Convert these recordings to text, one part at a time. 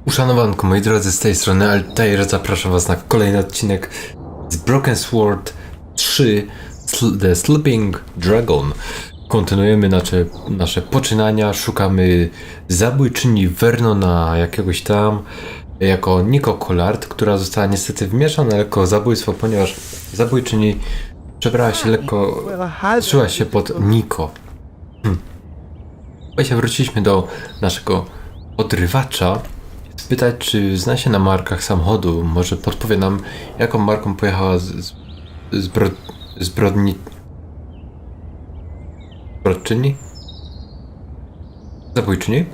Uszanowanko, moi drodzy, z tej strony Altair, zapraszam was na kolejny odcinek z Broken Sword 3 The Sleeping Dragon. Kontynuujemy nasze poczynania, szukamy zabójczyni Vernona jakiegoś tam, jako Nico Collard, która została niestety wmieszana jako zabójstwo, ponieważ zabójczyni przebrała się lekko, szyła się pod Nico. Właśnie wróciliśmy do naszego odrywacza. Spytać, czy zna się na markach samochodu. Może podpowie nam, jaką marką pojechała zbrodczyni? Zabójczyni?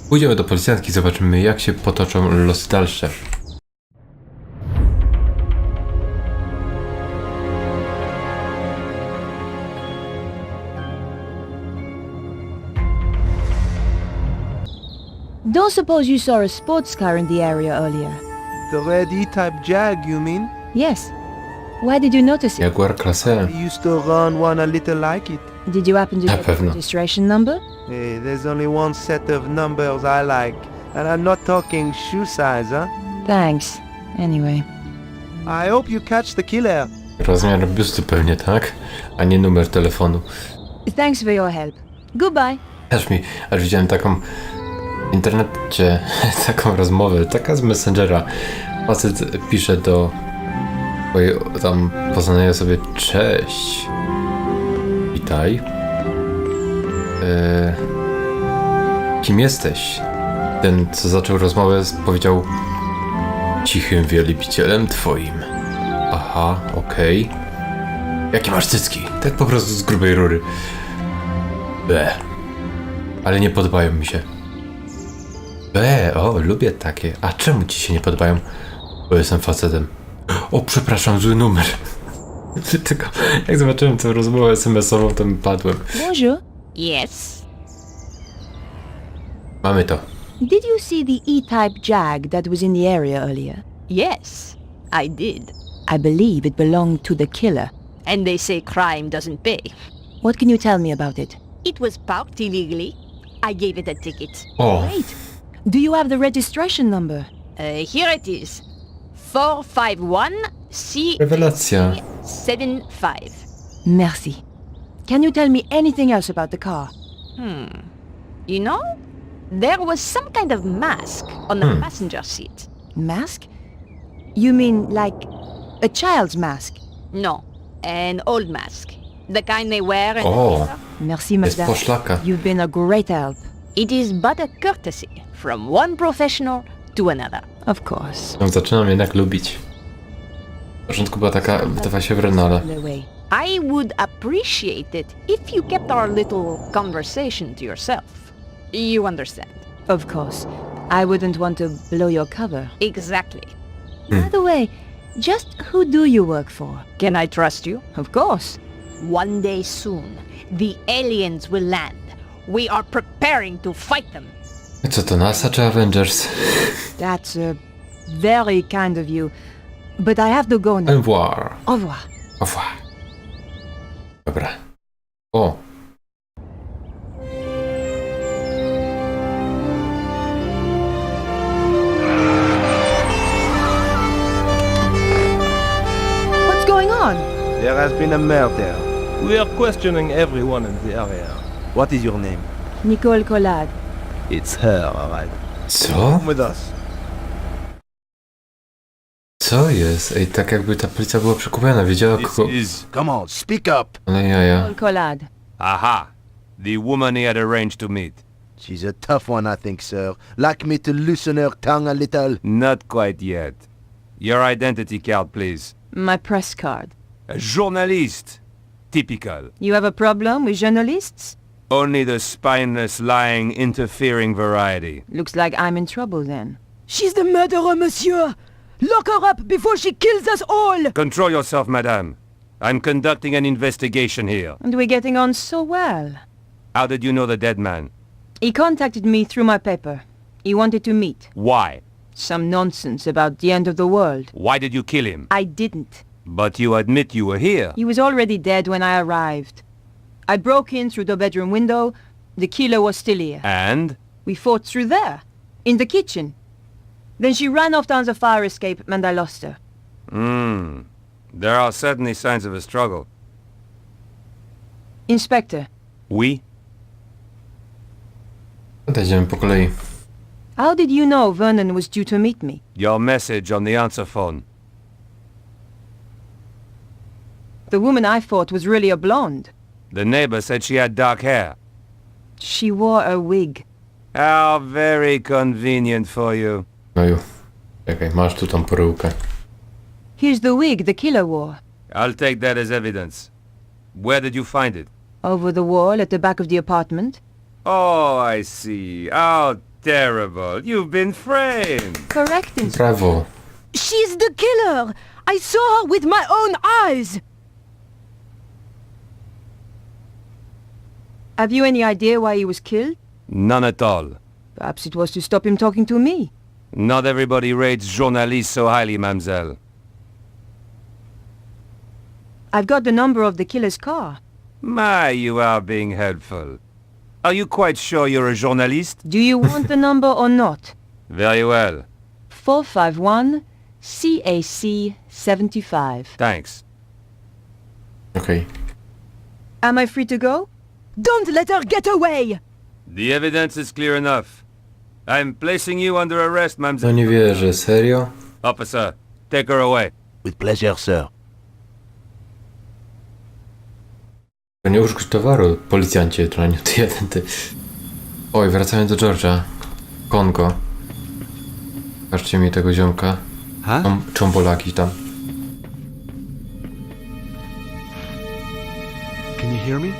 Pójdziemy do policjantki, zobaczymy, jak się potoczą losy dalsze. Don't suppose you saw a sports car in the area earlier? The red E-type Jag, you mean? Yes. Why did you notice it? Jaguar klasę. I used to run one a little like it. Did you happen to Na get the pewno. registration number? Hey, there's only one set of numbers I like. And I'm not talking shoe size, huh? Thanks. Anyway. I hope you catch the killer. Rozmiar biustu pewnie, tak? A nie numer telefonu. Thanks for your help. Goodbye. Aż widziałem taką w internecie, taką rozmowę, taka z Messengera. Facet pisze do swojej tam poznanej osoby: cześć, witaj, kim jesteś? Ten, co zaczął rozmowę, powiedział: cichym wielbicielem twoim. Aha, okej. Jakie masz cycki? Tak po prostu z grubej rury. Ale nie podobają mi się. O, lubię takie. A czemu ci się nie podobają? Bo jestem facetem. O, przepraszam, zły numer. Tylko jak zobaczyłem tę rozmowę SMS-ową, to mi padłem. Bonjour. Yes. Mamy to. Did you see the E-type Jag that was in the area earlier? Yes, I did. I believe it belonged to the killer. And they say crime doesn't pay. What can you tell me about it? It was parked illegally. I gave it a ticket. O, Great. Do you have the registration number? Here it is. 451 rewelacja. C75. Merci. Can you tell me anything else about the car? You know, there was some kind of mask on the passenger seat. Mask? You mean like a child's mask? No, an old mask. The kind they wear in O, Merci, jest madame. poszlaka. You've been a great help. It is but a courtesy from one professional to another. Of course. Ją zaczynam jednak lubić. W początku była taka, wydawała się w Renale. No way. I would appreciate it if you kept our little conversation to yourself. You understand? Of course. I wouldn't want to blow your cover. Exactly. By the way, just who do you work for? Can I trust you? Of course. One day soon, the aliens will land. We are preparing to fight them. Co to, NASA czy Avengers? That's very kind of you. But I have to go now. Au revoir. Au revoir. Au revoir. Dobra. O, What's going on? There has been a murder. We are questioning everyone in the area. What is your name? Nicole Collard. It's her, alright. co? Come with us. Co jest? Ej, tak jakby ta policja była przekupiona, wiedziała kogo... Come on, speak up. Ale jaja. Nicole Collard. Aha! The woman he had arranged to meet. She's a tough one, I think, sir. Like me to loosen her tongue a little. Not quite yet. Your identity card, please. My press card. A journalist. Typical. You have a problem with journalists? Only the spineless, lying, interfering variety. Looks like I'm in trouble then. She's the murderer, monsieur! Lock her up before she kills us all! Control yourself, madame. I'm conducting an investigation here. And we're getting on so well. How did you know the dead man? He contacted me through my paper. He wanted to meet. Why? Some nonsense about the end of the world. Why did you kill him? I didn't. But you admit you were here. He was already dead when I arrived. I broke in through the bedroom window. The killer was still here. And? We fought through there, in the kitchen. Then she ran off down the fire escape and I lost her. There are certainly signs of a struggle. Inspector, We? Idziemy po kolei. how did you know Vernon was due to meet me? Your message on the answer phone. The woman I fought was really a blonde. The neighbor said she had dark hair. She wore a wig. How very convenient for you. Oju. Czekaj, masz tu tą perukę. Here's the wig the killer wore. I'll take that as evidence. Where did you find it? Over the wall at the back of the apartment. Oh, I see. How terrible. You've been framed. Correct, Inspector. Brawo. She's the killer! I saw her with my own eyes! Have you any idea why he was killed? None at all. Perhaps it was to stop him talking to me. Not everybody rates journalists so highly, mademoiselle. I've got the number of the killer's car. My, you are being helpful. Are you quite sure you're a journalist? Do you want the number or not? Very well. 451 CAC 75. Thanks. Okej. Am I free to go? Don't let her get away! The evidence is clear enough. I'm placing you under arrest, No mademoiselle. nie wierzę, serio? Officer, take her away. With pleasure, sir. Nie uszkodź towaru, policjancie, traniu, ty jeden, ty. Oj, wracając do George'a. Kongo. Pokażcie mi tego ziomka. Czombolaki tam. Can you hear me?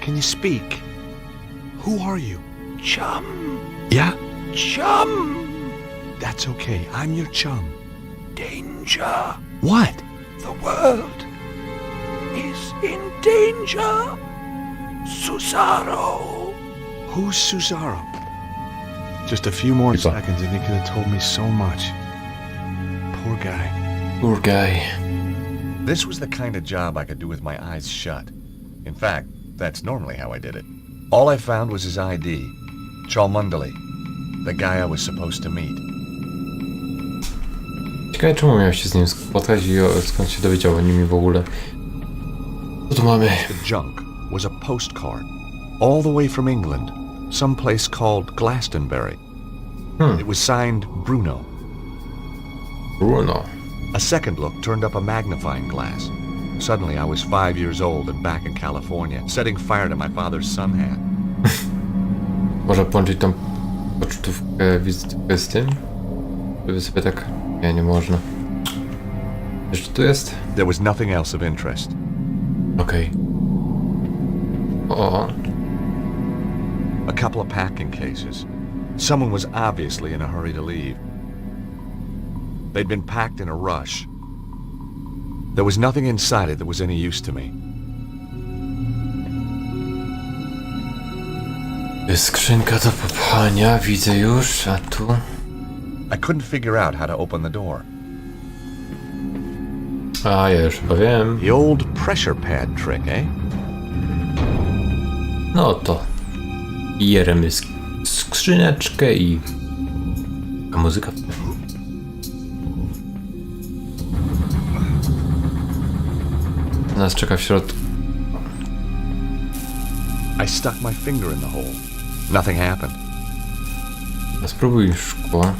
Can you speak? Who are you? Chum. Yeah? Chum! That's okay. I'm your chum. Danger. What? The world is in danger. Susaro. Who's Susaro? Just a few more Ipa. seconds and he could have told me so much. Poor guy. Poor guy. This was the kind of job I could do with my eyes shut. In fact, that's normally how I did it. All I found was his ID. Chalmundali, the guy I was supposed to meet. Ciekawe, czemu miał się z nim spotkać i skąd się dowiedział o nim w ogóle. Co tu mamy? The junk was a postcard, all the way from England, some place called Glastonbury. It was signed Bruno. Bruno. A second look turned up a magnifying glass. Suddenly I was 5 years old and back in California, setting fire to my father's sun hat. Można połączyć tą pocztówkę, wizytówkę z tym? Żeby sobie tak... Nie można. Jeszcze tu jest? There was nothing else of interest. Okej. O. A couple of packing cases. Someone was obviously in a hurry to leave. They'd been packed in a rush. There was nothing inside it that was any use to me. Jest skrzynka do popchania, widzę już, a tu... I couldn't figure out how to open the door. A, ja już chyba wiem. The old pressure pad trick, eh? No to... Jeremy skrzyneczkę i... A muzyka? Nas czeka w środku. I stuck my finger in the hole. Nothing happened. A spróbuj szkło.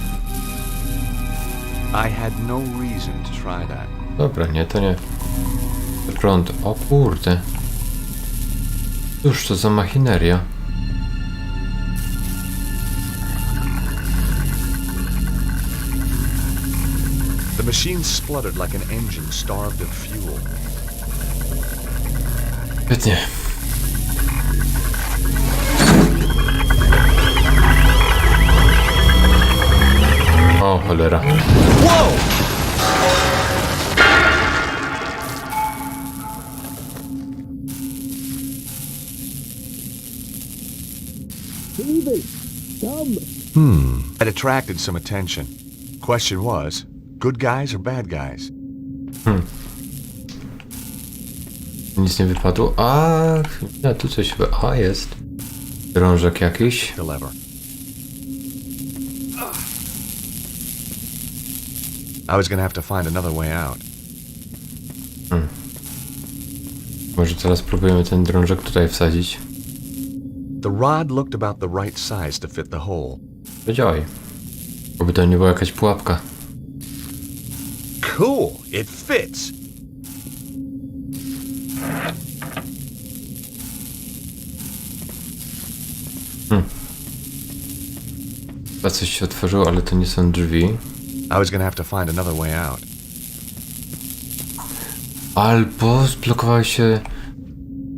I had no reason to try that. Dobra, nie, to nie. Prąd. O kurde. Cóż to za machineria? The machine spluttered like an engine starved of fuel. Świetnie. O, cholera. It attracted some attention. Question was, good guys or bad guys? Nic nie wypadło. A, tu coś... A, jest. Drążek jakiś. The lever. I was gonna have to find another way out. Może teraz próbujemy ten drążek tutaj wsadzić. The rod looked about the right size to fit the hole. Działaj. Oby to nie była jakaś pułapka. Cool, it fits. Chyba coś się otworzyło, ale to nie są drzwi. I was gonna have to find another way out. Albo zblokowały się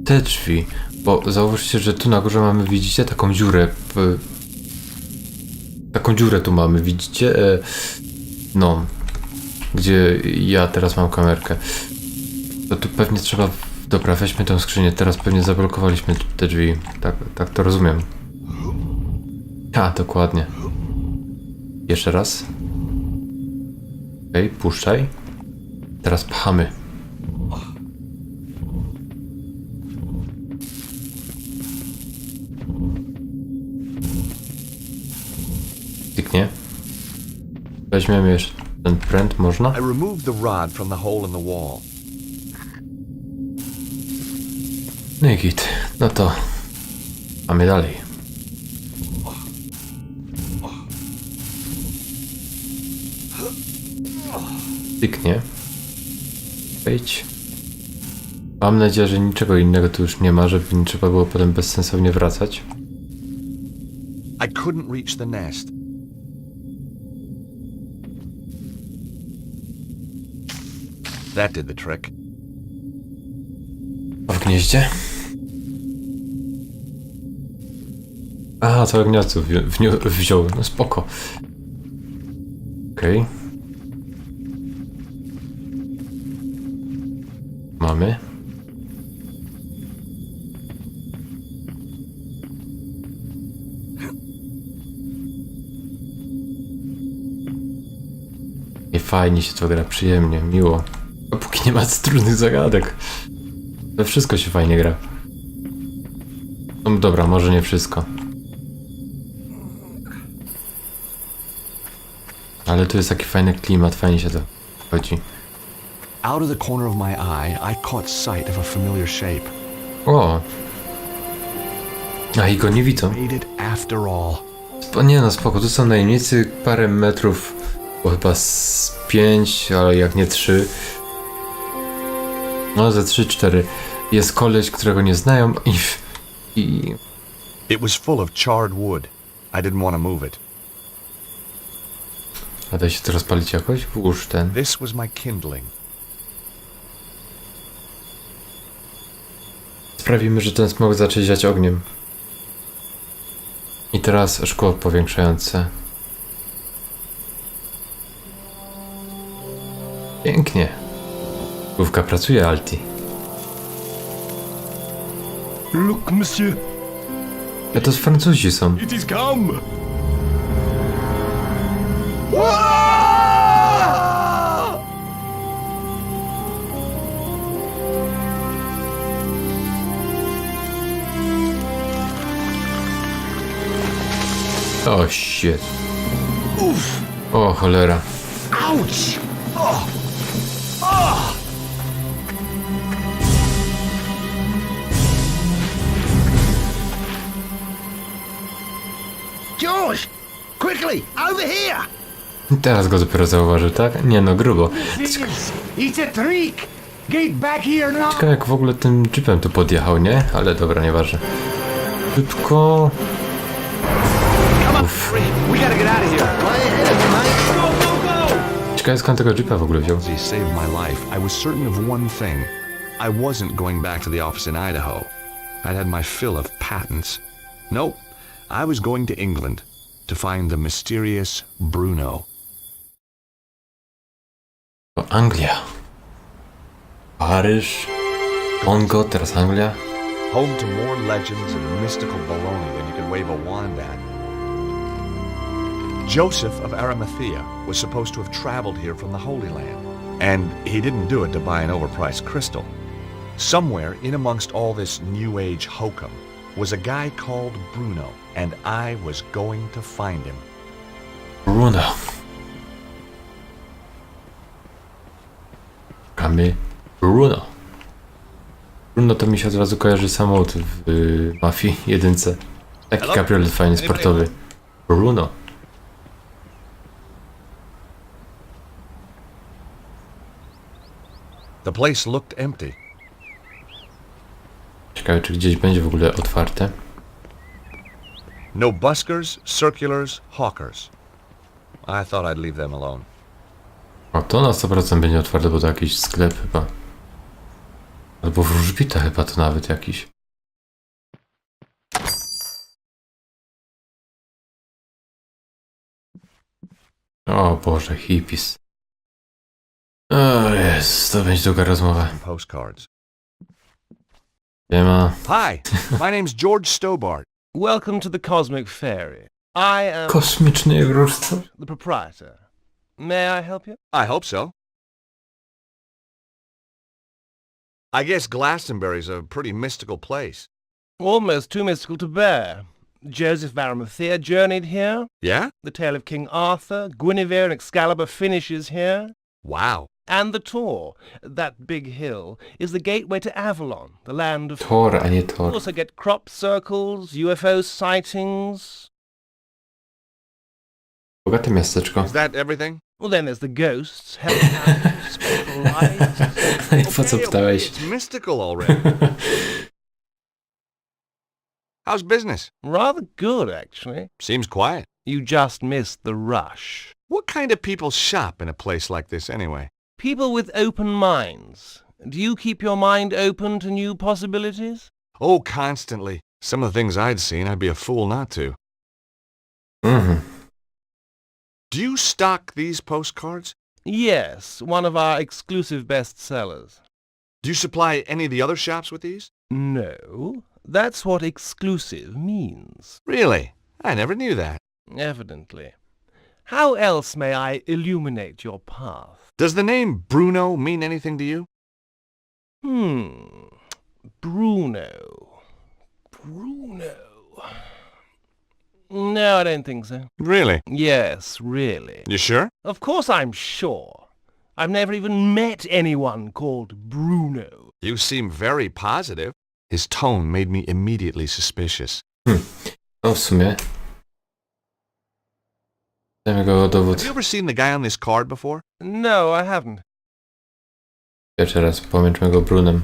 te drzwi. Bo zauważcie, że tu na górze mamy, widzicie, taką dziurę. Taką dziurę tu mamy, widzicie? No. Gdzie ja teraz mam kamerkę. To tu pewnie trzeba... Dobra, weźmy tą skrzynię. Teraz pewnie zablokowaliśmy te drzwi. Tak to rozumiem. Dokładnie. Jeszcze raz. Okej, puszczaj. Teraz pchamy. Tyknie. Weźmiemy jeszcze ten pręt, można? I removed the rod from the hole in the wall. No i git. No to mamy dalej. Tyknie. Wejdź. Mam nadzieję, że niczego innego tu już nie ma, żeby nie trzeba było potem bezsensownie wracać. I couldn't reach the nest. That did the trick. W gnieździe? Aha, całe gniazdo wziął. No spoko. Okej. Mamy. I fajnie się to gra, przyjemnie, miło. Dopóki nie ma trudnych zagadek. We wszystko się fajnie gra. No dobra, może nie wszystko. Ale tu jest taki fajny klimat, fajnie się to chodzi. Out of the corner of my eye, I caught sight of a familiar shape. O! A i go nie widzą. Made it after all. Nie no, spoko, tu są najemnicy, parę metrów, bo chyba z 5, ale jak nie 3. No, ze 3-4. Jest koleś, którego nie znają i... It was full of charred wood. I didn't want to move it. A da się to rozpalić jakoś? Włóż ten. This was my kindling. Sprawimy, że ten smok zacznie ziać ogniem. I teraz szkło powiększające. Pięknie. Główka pracuje, Alti. Look, monsieur, A to z Francuzi są. it is come! O, shit. O, cholera. Ouch! George! Quickly! Over here! Teraz go dopiero zauważył, tak? Nie no, grubo. It's a trick! Get back here now! Ciekawe jak w ogóle tym jeepem tu podjechał, nie? Ale dobra, nieważne. Szybko. Uff. We gotta get out of here! Way ahead of you, mate! Go, go, go! Ciekawe skąd tego jeepa w ogóle wziął. He saved my life. I was certain of one thing. I wasn't going back to the office in Idaho. I'd had my fill of patents. Nope. I was going to England to find the mysterious Bruno. To Anglia. Paryż. Kongo, teraz Anglia. Home to more legends and mystical baloney than you could wave a wand at. Joseph of Arimathea was supposed to have traveled here from the Holy Land. And he didn't do it to buy an overpriced crystal. Somewhere in amongst all this New Age hokum was a guy called Bruno, and I was going to find him. Bruno. mamy Bruno. Bruno to mi się od razu kojarzy samochód w Mafii 1. Taki kabriolet fajny, sportowy. Bruno. The place looked empty. Ciekawe, czy gdzieś będzie w ogóle otwarte. No buskers, circulars, hawkers. I thought I'd leave them alone. O, to na 100% będzie otwarte, bo to jakiś sklep chyba. Albo wróżbita chyba to nawet jakiś. O Boże, hippies. O Jezus, to będzie długa rozmowa. Postcards. Nie ma. Hi, my name's George Stobart. Welcome to the Cosmic Fairy. I am Kosmiczny wróżca. the proprietor. May I help you? I hope so. I guess Glastonbury's a pretty mystical place. Almost too mystical to bear. Joseph of Arimathea journeyed here. Yeah? The tale of King Arthur, Guinevere and Excalibur finishes here. Wow. And the Tor, that big hill, is the gateway to Avalon, the land of... Tor, a nie You Tor. also get crop circles, UFO sightings. Bogate miasteczko. Is that everything? Well, then there's the ghosts, hellhounds, spectral lights. I po co pytałeś? It's mystical already. How's business? Rather good, actually. Seems quiet. You just missed the rush. What kind of people shop in a place like this anyway? People with open minds. Do you keep your mind open to new possibilities? Oh, constantly. Some of the things I'd seen, I'd be a fool not to. Mhm. Do you stock these postcards? Yes, one of our exclusive bestsellers. Do you supply any of the other shops with these? No, that's what exclusive means. Really? I never knew that. Evidently. How else may I illuminate your path? Does the name Bruno mean anything to you? Bruno. No, I don't think so. Really? Yes, really. You sure? Of course I'm sure. I've never even met anyone called Bruno. You seem very positive. His tone made me immediately suspicious. No w sumie. Dajmy go dowód. Have you ever seen the guy on this card before? No, I haven't. Jeszcze raz pomęczmy go Brunem.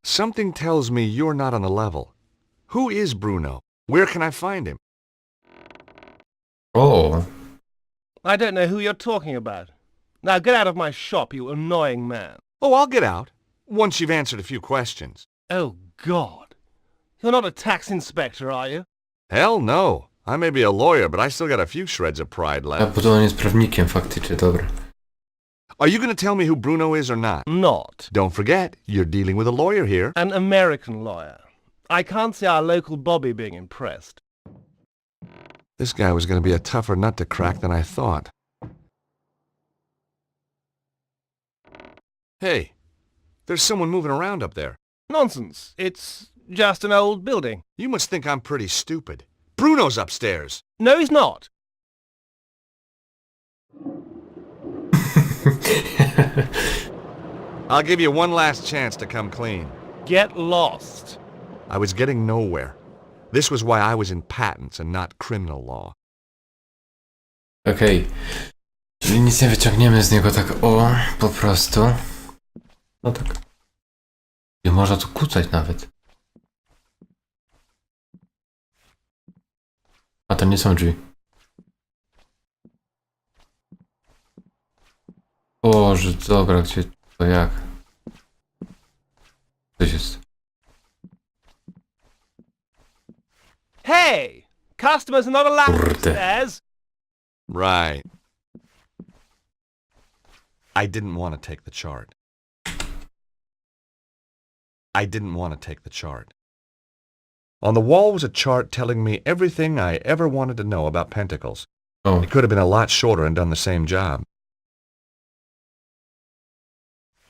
Something tells me you're not on the level. Who is Bruno? Where can I find him? O, I don't know who you're talking about. Now get out of my shop, you annoying man. Oh, I'll get out. Once you've answered a few questions. Oh, God. You're not a tax inspector, are you? Hell no. I may be a lawyer, but I still got a few shreds of pride a left. bo to on jest prawnikiem faktycznie, dobra. Are you going to tell me who Bruno is or not? Not. Don't forget, you're dealing with a lawyer here. An American lawyer. I can't see our local Bobby being impressed. This guy was going to be a tougher nut to crack than I thought. Hey, there's someone moving around up there. Nonsense. It's just an old building. You must think I'm pretty stupid. Bruno's upstairs. No, he's not. I'll give you one last chance to come clean. Get lost. I was getting nowhere. This was why I was in patents and not criminal law. Okej. Czyli nic nie wyciągniemy z niego tak o, po prostu. No tak. I można tu kucać nawet. A to nie są drzwi. Boże, dobra, gdzie to jak? Coś jest. Hey! Customers are not allowed Kurde. upstairs. Right. I didn't want to take the chart. On the wall was a chart telling me everything I ever wanted to know about pentacles. O, It could have been a lot shorter and done the same job.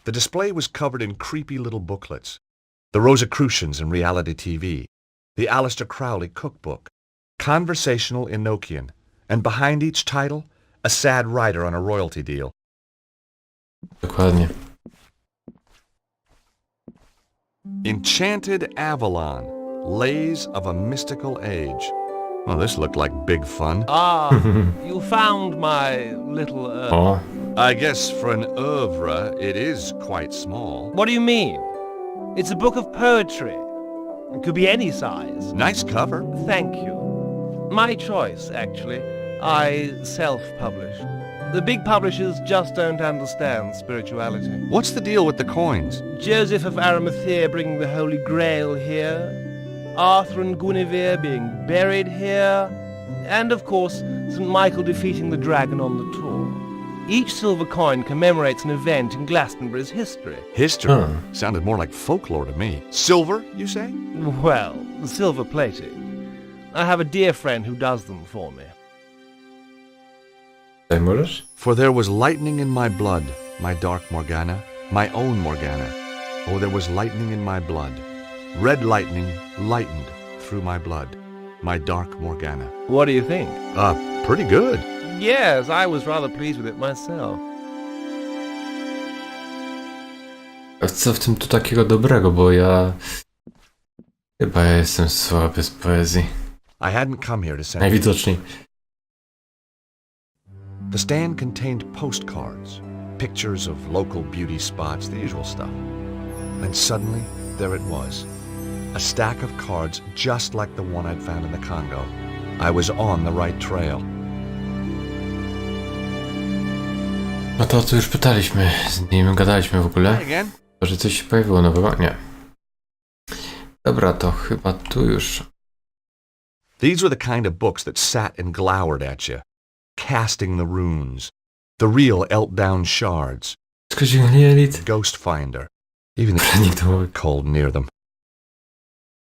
The display was covered in creepy little booklets. The Rosicrucians in reality TV, the Aleister Crowley cookbook, Conversational Enochian, and behind each title, a sad writer on a royalty deal. dokładnie. Enchanted Avalon, Lays of a Mystical Age. Well, this looked like big fun. Ah, you found my little, O, I guess for an oeuvre, it is quite small. What do you mean? It's a book of poetry. It could be any size. Nice cover. Thank you. My choice, actually. I self-publish. The big publishers just don't understand spirituality. What's the deal with the coins? Joseph of Arimathea bringing the Holy Grail here, Arthur and Guinevere being buried here, and of course, St. Michael defeating the dragon on the tour. Each silver coin commemorates an event in Glastonbury's history. History? Huh. Sounded more like folklore to me. Silver, you say? Well, silver-plated. I have a dear friend who does them for me. tutaj możesz? For there was lightning in my blood, my dark Morgana, my own Morgana. Oh, there was lightning in my blood. Red lightning lightened through my blood, my dark Morgana. What do you think? Pretty good. Yes, I was rather pleased with it myself. A co w tym tu takiego dobrego, bo ja... Chyba ja jestem słaby z poezji. I hadn't come here to send. Najwidoczniej. The stand contained postcards, pictures of local beauty spots, the usual stuff. And suddenly, there it was. A stack of cards just like the one I'd found in the Congo. I was on the right trail. No to o co już pytaliśmy, z nim gadaliśmy w ogóle. Again? To, że coś się pojawiło nowego? Nie. Dobra, to chyba tu już. These were the kind of books that sat and glowered at you, casting the runes, the real Eltdown shards, Ghost Finder, even the cold near them.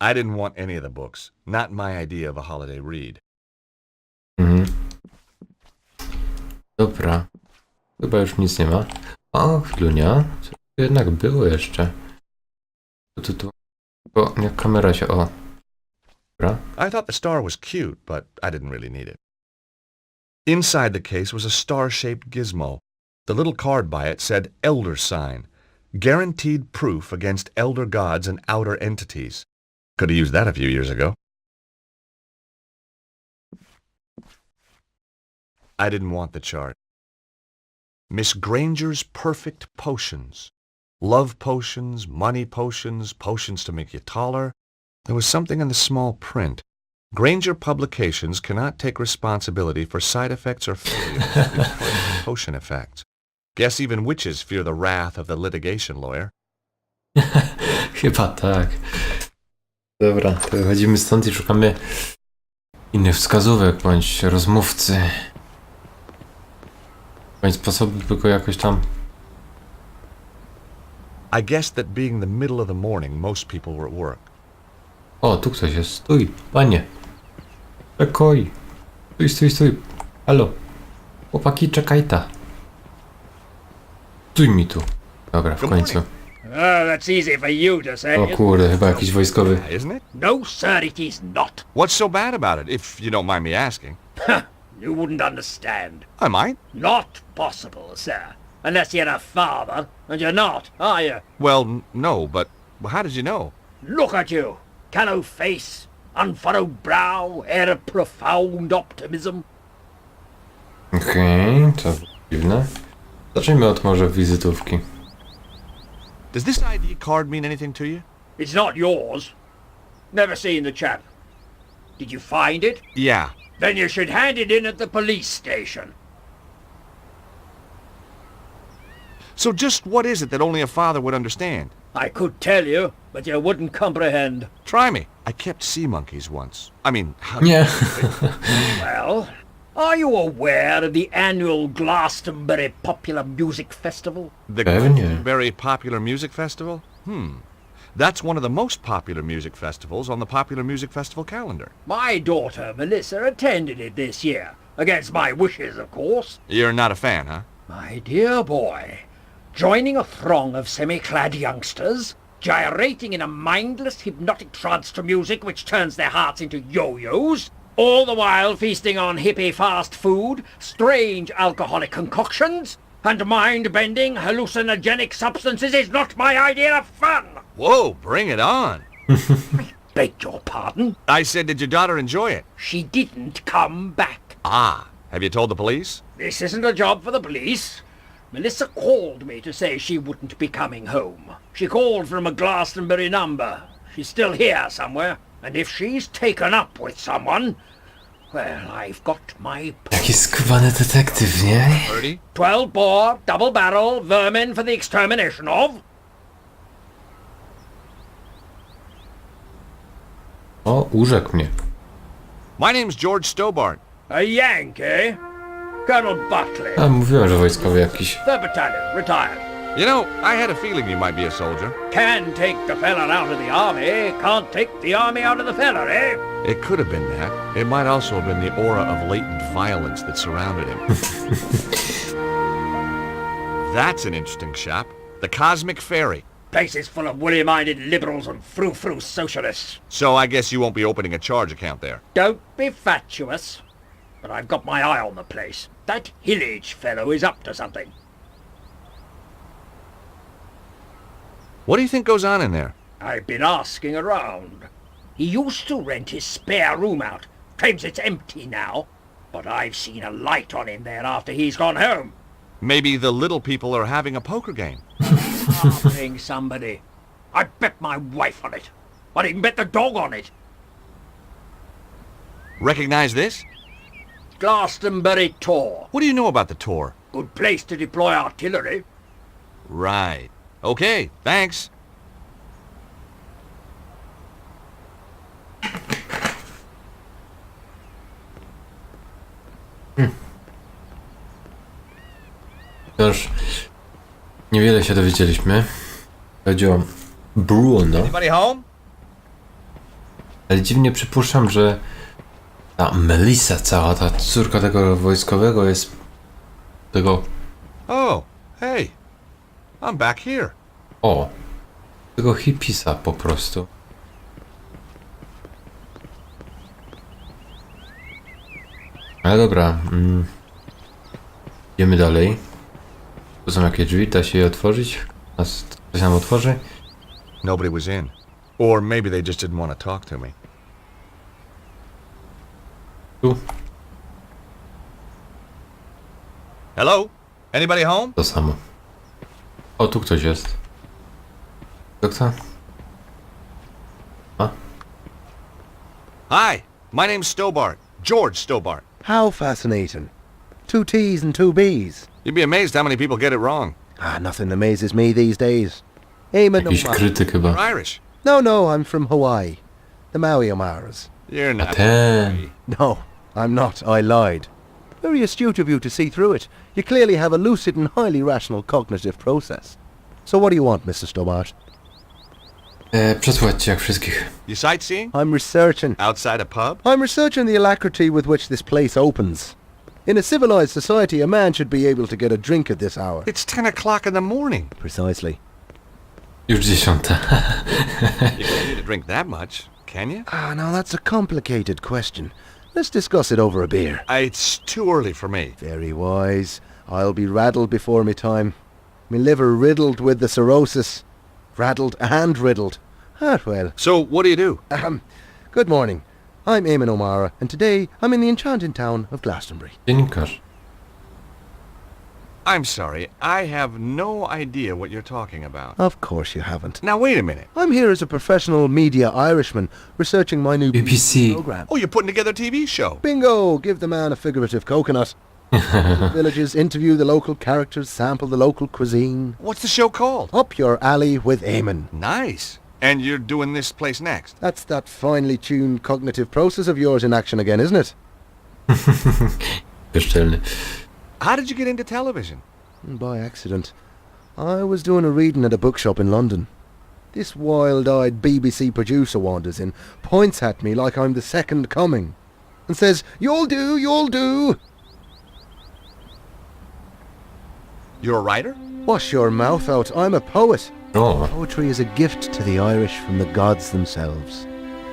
I didn't want any of the books, not my idea of a holiday read. Mhm. Dobra. Chyba już nic nie ma. O, chwilunia. Co tu jednak było jeszcze? Tu. Bo jak kamera się... O. Dobra. I thought the star was cute, but I didn't really need it. Inside the case was a star-shaped gizmo. The little card by it said Elder Sign, guaranteed proof against elder gods and outer entities. Could have used that a few years ago. I didn't want the chart. Miss Granger's perfect potions. Love potions, money potions, potions to make you taller. There was something in the small print. Granger Publications cannot take responsibility for side effects or failures reported from potion effects. Guess even witches fear the wrath of the litigation lawyer. Chyba tak. Dobra, to wychodzimy stąd i szukamy innych wskazówek, bądź rozmówcy. Bądź sposobu, by go jakoś tam... I guessed that being the middle of the morning, most people were at work. O, tu ktoś jest. Stój, panie. Czekaj. Stój. Halo. Chłopaki, czekaj ta. Stój mi tu. Dobra, w końcu. Oh, that's easy for you to say. O kurde, chyba jakiś wojskowy. Isn't it? No, sir, it is not. What's so bad about it, if you don't mind me asking? You wouldn't understand. I might. Not possible, sir. Unless you're a father, and you're not, are you? Well, no, but how did you know? Look at you. Callow face, unfurrowed brow, air of profound optimism. Okej, to dziwne. Zacznijmy od może wizytówki. Does this ID card mean anything to you? It's not yours. Never seen the chap. Did you find it? Yeah. Then you should hand it in at the police station. So just what is it that only a father would understand? I could tell you, but you wouldn't comprehend. Try me. I kept sea monkeys once. I mean, Nie. Well, are you aware of the annual Glastonbury Popular Music Festival? the Pewnie. very popular music festival? That's one of the most popular music festivals on the Popular Music Festival calendar. My daughter, Melissa, attended it this year. Against my wishes, of course. You're not a fan, huh? My dear boy, joining a throng of semi-clad youngsters, gyrating in a mindless, hypnotic trance to music which turns their hearts into yo-yos, all the while feasting on hippie fast food, strange alcoholic concoctions, And mind-bending, hallucinogenic substances is not my idea of fun! Whoa, bring it on. Beg your pardon? I said, did your daughter enjoy it? She didn't come back. Ah, have you told the police? This isn't a job for the police. Melissa called me to say she wouldn't be coming home. She called from a Glastonbury number. She's still here somewhere. And if she's taken up with someone, well, I've got my... Jaki skubany detektyw, nie? 30? 12 bore, double barrel, vermin for the extermination of... O, urzekł mnie. My name's George Stobart. A Yankee? Colonel Buckley. A, mówiłem, że wojskowy jakiś. 3rd Battalion, retired. You know, I had a feeling you might be a soldier. Can take the fella out of the army, can't take the army out of the fella, eh? It could have been that. It might also have been the aura of latent violence that surrounded him. That's an interesting shop. The Cosmic Fairy. Place is full of woolly-minded liberals and frou-frou socialists. So I guess you won't be opening a charge account there. Don't be fatuous. But I've got my eye on the place. That Hillage fellow is up to something. What do you think goes on in there? I've been asking around. He used to rent his spare room out. Claims it's empty now. But I've seen a light on in there after he's gone home. Maybe the little people are having a poker game. Harboring somebody. I'd bet my wife on it. I'd even bet the dog on it. Recognize this? Glastonbury Tor. What do you know about the tour? Good place to deploy artillery. Right. Okay, thanks. Już niewiele się dowiedzieliśmy. Chodzi o Bruno. Anybody home? Ale dziwnie przypuszczam, że ta Melissa, cała ta córka tego wojskowego jest tego... Oh, hey. I'm back here. O! Tego hipisa po prostu. Ale dobra. Idziemy dalej. Tu są jakieś drzwi, da się je otworzyć? Ktoś nam otworzy? Nobody was in. Or maybe they just didn't want to talk to me. Tu? Hello? Anybody home? To samo. O, tu ktoś jest. Kto? A? Hi, my name's Stobart. George Stobart. How fascinating. 2 T's and 2 B's. You'd be amazed how many people get it wrong. Nothing amazes me these days. Eamon Jakiś Omar. krytyk chyba. You're Irish. No, I'm from Hawaii. The Maui Omaras. You're not. Ten. No, I'm not. I lied. Very astute of you to see through it. You clearly have a lucid and highly rational cognitive process. So what do you want, Mr. Stobart? Przesłuchajcie jak wszystkich. You sightseeing? I'm researching. Outside a pub? I'm researching the alacrity with which this place opens. In a civilized society, a man should be able to get a drink at this hour. It's 10 o'clock in the morning. Precisely. Już 10. You can't need to drink that much, can you? Now that's a complicated question. Let's discuss it over a beer. It's too early for me. Very wise. I'll be raddled before me time. Me liver riddled with the cirrhosis. Raddled and riddled. Well. So, what do you do? Good morning. I'm Eamon O'Mara, and today I'm in the enchanting town of Glastonbury. Dziennikarz. I'm sorry, I have no idea what you're talking about. Of course you haven't. Now, wait a minute. I'm here as a professional media Irishman researching my new BBC. program. Oh, you're putting together a TV show. Bingo! Give the man a figurative coconut. Villages, interview the local characters, sample the local cuisine. What's the show called? Up your alley with Eamon. Nice. And you're doing this place next? That's that finely tuned cognitive process of yours in action again, isn't it? Bezczelny. How did you get into television? By accident. I was doing a reading at a bookshop in London. This wild-eyed BBC producer wanders in, points at me like I'm the second coming, and says, "You'll do, you'll do." You're a writer? Wash your mouth out, I'm a poet. O, Poetry is a gift to the Irish from the gods themselves.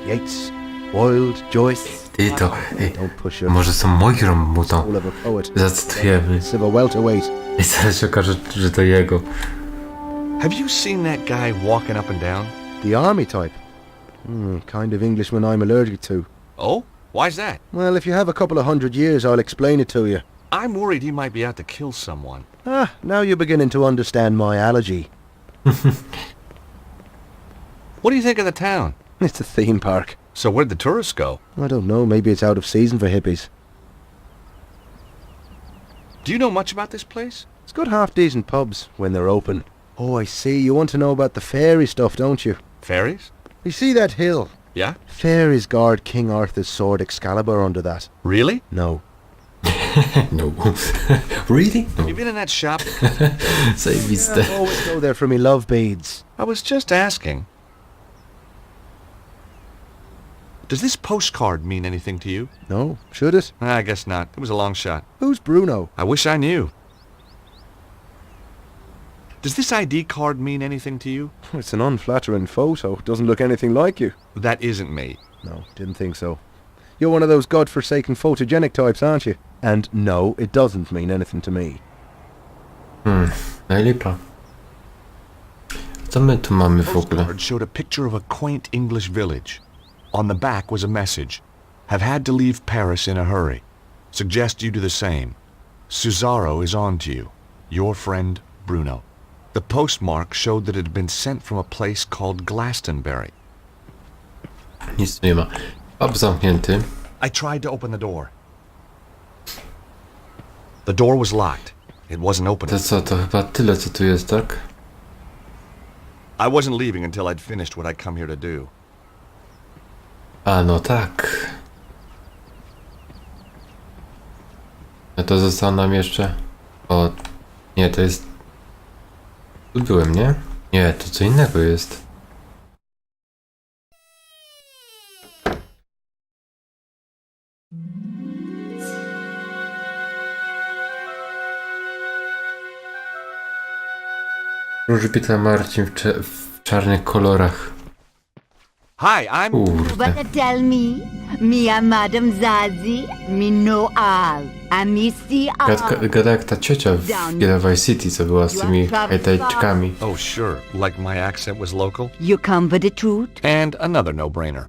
Yeats, Wilde, Joyce. Ty to... Ej, Don't push your może są moją mu to soul of a poet. zacytujemy. Siva welterweight. I zaraz się okaże, że to jego. Have you seen that guy walking up and down? The army type. Kind of Englishman I'm allergic to. Oh? Why's that? Well, if you have a couple of 100 years, I'll explain it to you. I'm worried he might be out to kill someone. Now you're beginning to understand my allergy. What do you think of the town? It's a theme park. So where'd the tourists go? I don't know, maybe it's out of season for hippies. Do you know much about this place? It's got half-decent pubs when they're open. Oh, I see. You want to know about the fairy stuff, don't you? Fairies? You see that hill? Yeah? Fairies guard King Arthur's sword Excalibur under that. Really? No. No. Really? No. You been in that shop? Zajebiste. I always go there for me love beads. I was just asking. Does this postcard mean anything to you? No, should it? I guess not. It was a long shot. Who's Bruno? I wish I knew. Does this ID card mean anything to you? It's an unflattering photo. Doesn't look anything like you. That isn't me. No, didn't think so. You're one of those godforsaken photogenic types, aren't you? And no, it doesn't mean anything to me. Najlipa. Co my tu mamy w ogóle? Postcard showed a picture of a quaint English village. On the back was a message. Have had to leave Paris in a hurry. Suggest you do the same. Cesaro is on to you. Your friend, Bruno. The postmark showed that it had been sent from a place called Glastonbury. Nic tu nie ma. Pub zamknięty. I tried to open the door. The door was locked. It wasn't open. To co, to chyba tyle co tu jest, tak? I wasn't leaving until I'd finished what I'd come here to do. A no tak. No to zostało nam jeszcze... O... Nie, to jest... Tu byłem, nie? Nie, to co innego jest. Róży pyta Marcin w czarnych kolorach. Hi, I'm... Kurde. But tell me a Madam Zazie, me know all, and me see all. Gada jak ta ciocia w GTA Vice City, co była z tymi hejtajczykami. Oh, sure. Like my accent was local. You come for the truth? And another no-brainer.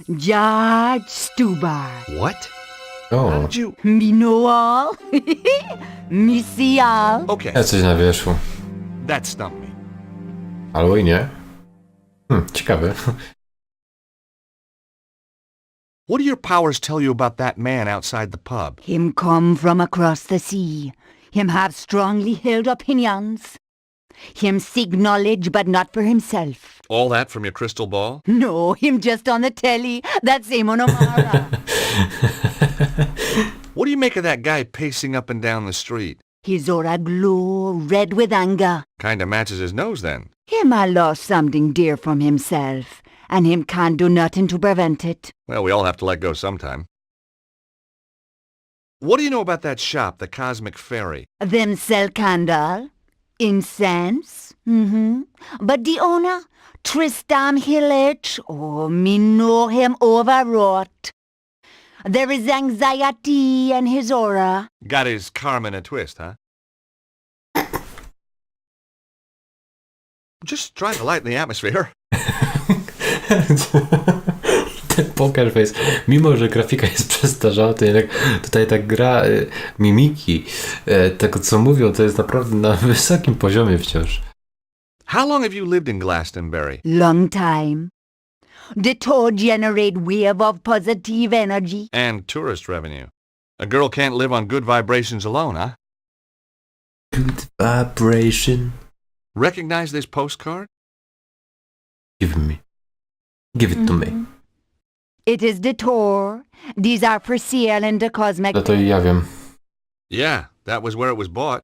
George Stubar. What? How O, did you... Me know all. Me see all. Okay, ja coś na wierzchu. that stumped me. Albo i nie. Ciekawe. What do your powers tell you about that man outside the pub? Him come from across the sea. Him have strongly held opinions. Him seek knowledge, but not for himself. All that from your crystal ball? No, him just on the telly. That's Amon O'Mara. What do you make of that guy pacing up and down the street? His aura glow, red with anger. Kinda matches his nose then. Him a lost something dear from himself, and him can't do nothing to prevent it. Well, we all have to let go sometime. What do you know about that shop, the Cosmic Fairy? Them sell candle, incense, But the owner, Tristan Hillage, oh, me know him overwrought. There is anxiety in his aura. Got his karma in a twist, huh? Just trying to lighten the atmosphere. Ten poker face, mimo że grafika jest przestarzała, to jednak tutaj ta gra mimiki, tego co mówią, to jest naprawdę na wysokim poziomie wciąż. How long have you lived in Glastonbury? Long time. The toad generate wave of positive energy. And tourist revenue. A girl can't live on good vibrations alone, huh? Good vibration. Recognize this postcard? Give it to me. It is the tour. These are for sale in the cosmic... No to i ja wiem. Yeah, that was where it was bought.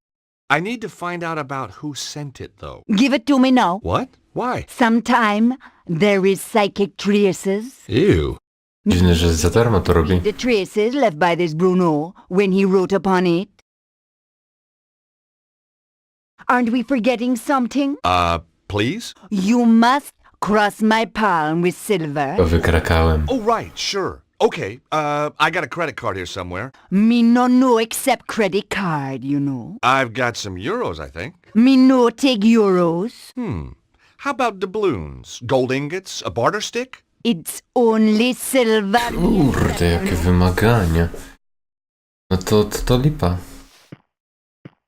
I need to find out about who sent it, though. Give it to me now. What? Why? Sometime there is psychic traces. Ew. Dziwne, że za darmo to robi. The traces left by this Bruno when he wrote upon it. Aren't we forgetting something? Please? You must cross my palm with silver. Bo wykrakałem. Oh, right, sure. Okay, I got a credit card here somewhere. Me no accept credit card, you know. I've got some euros, I think. Me no take euros. How about doubloons? Gold ingots? A barter stick? It's only silver. Kurde, jakie wymagania. No to lipa.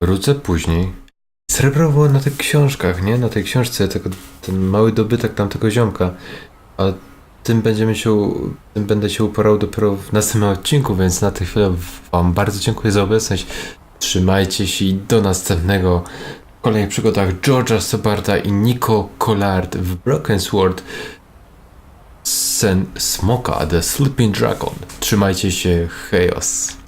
Wrócę później. Srebro było na tych książkach, nie? Na tej książce, ten mały dobytek tamtego ziomka. A tym będę się uporał dopiero w następnym odcinku, więc na tę chwilę wam bardzo dziękuję za obecność. Trzymajcie się i do następnego w kolejnych przygodach George'a Stobarta i Nico Collard w Broken Sword Sen Smoka, The Sleeping Dragon. Trzymajcie się, chaos.